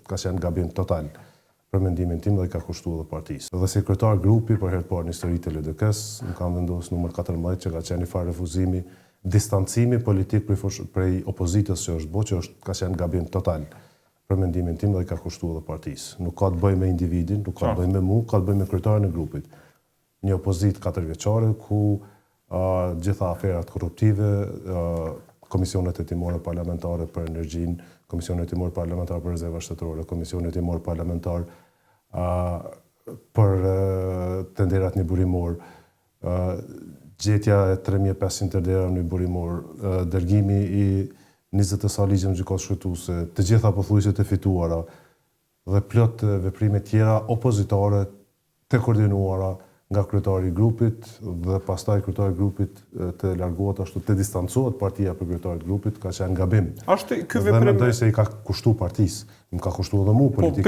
ka qenë gabim total për mendimin tim dhe ka kushtuar edhe partisë. Dhe si kryetar grupi për herë të parë në historitë e LDK-s, më kam vendosur numër 14 që ka qenë një farë refuzimi, distancimi politik prej opozitës që është që ka qenë gabim total për mendimin tim dhe ka kushtuar edhe partisë. Nuk ka të bëjë me individin, nuk ka të bëjë me mua, ka të bëjë me kryetarin e grupit. Një opozitë 4 vjeçare ku gjitha aferat korruptive, komisionet hetimore parlamentare për energjinë, komisionet hetimore parlamentare për rezerva shtetërore, komisionet hetimore parlamentar për tenderat një burimor, gjetja e 3500 tendera një burimor, dërgimi i 20 sa ligje në gjykatën shkëtuese, të gjitha pothuajse të fituara dhe plot veprime tjera opozitare të koordinuara nga kryetari i grupit dhe pastaj kryetari i grupit të largohet ashtu të distancohet partia për kryetarin e grupit ka qenë gabim. Ky veprim mendoj se i ka kushtuar partisë, më ka kushtuar edhe mua politikisht.